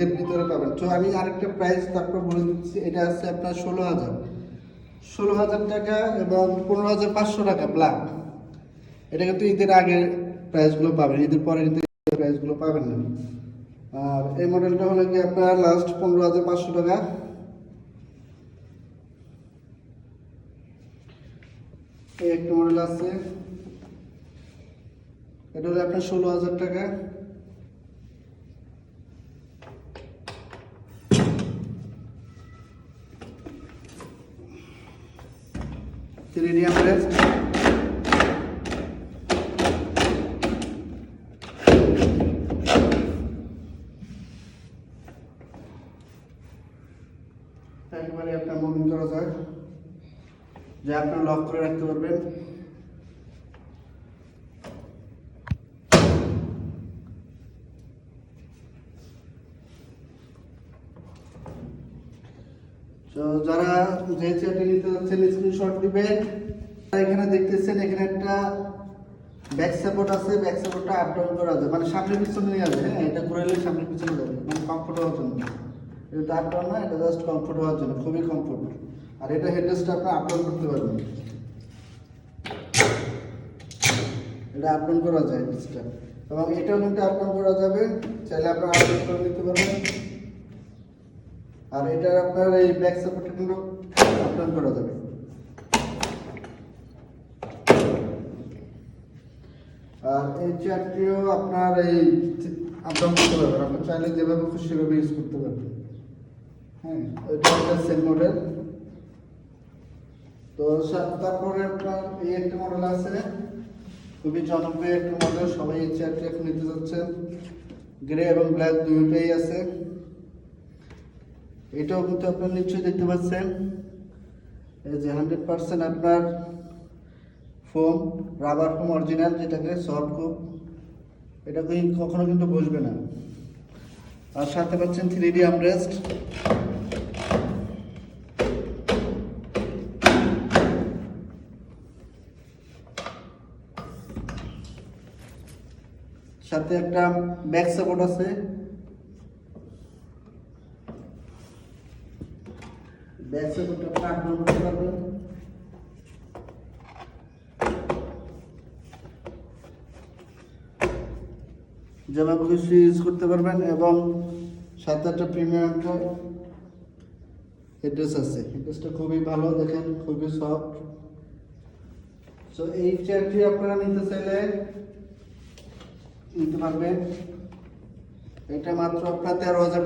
এর ভিতরে পাবেন। তো আমি আরেকটা প্রাইস তারপর বলে দিচ্ছি। এটা আছে আপনার 16,000 টাকা এবং 15,500 টাকা ব্ল্যাক। এটা কিন্তু ঈদের আগে প্রাইসগুলো পাবেন, ঈদের পরে কিন্তু প্রাইসগুলো পাবেন না। আর এই মডেলটা হলো কি আপনার লাস্ট 15,500 টাকা। এই একটা মডেল আছে, এটা হলো আপনার 16,000 টাকা। থ্রিডিয়াম রেস্ট, একেবারে আপনার মুভিং করা যায়, যা আপনার লক করে রাখতে পারবেন। তো যারা যে চেয়ারটি নিতে যাচ্ছেন স্ক্রিনশট দিবেন। এখানে দেখতেছেন এখানে একটা ব্যাক সাপোর্ট আছে, ব্যাক সাপোর্টটা আপ ডাউন করা যায়, মানে সামনে পিছনে নিয়ে যাবে। হ্যাঁ, এটা ঘুরাইলে সামনে পিছনে যাবে, মানে কমফোর্ট হওয়ার জন্য। এটা আপ ডাউন না, এটা জাস্ট কমফোর্ট হওয়ার জন্য, খুবই কমফোর্ট। আর এটা হেডরেস্টটা আপনি আপ ডাউন করতে পারবেন, এটা আপ ডাউন করা যায় হেডরেস্টটা, এবং এটাও কিন্তু আপ ডাউন করা যাবে, চাইলে আপনারা আপ ডাউন করে নিতে পারবেন। আর এটা আপনার এই ব্যাক সাপোর্টটা কিন্তু আপ ডাউন করা যাবে। আর এই চেয়ারটিও আপনার এই আপ ডাউন করতে পারবেন, আপনি চাইলে যেভাবে খুশি সেভাবে ইউজ করতে পারবেন। হ্যাঁ, এটা একটা সেম মডেল। তো তারপরে আপনার এই একটা মডেল আছে, খুবই জনপ্রিয় একটা মডেল, সবাই এই চেয়ারটি এখন নিতে যাচ্ছেন। গ্রে এবং ব্ল্যাক দুটোই আছে। এটাও কিন্তু আপনার নিশ্চয়ই দেখতে পাচ্ছেন, এই যে 100% আপনার ফোম, রাবার ফোম অরিজিনাল, যেটাকে সফট খুব, এটা কখনো কিন্তু বসবে না। আর সাথে পাচ্ছেন 3D আর্মরেস্ট, সাথে একটা ব্যাক সাপোর্ট আছে। ব্যাক সাপোর্টটা আপনি আপ ডাউন করতে পারবেন। যেভাবে খুশি ইউজ করতে পারবেন, এবং সাথে একটা প্রিমিয়াম হেডরেস্ট আছে। হেডরেস্টটা খুবই ভালো, দেখেন খুবই সফট। সো এই চেয়ারটি আপনারা নিতে চাইলে নিতে পারবেন। এটা মাত্র আপনার 13,500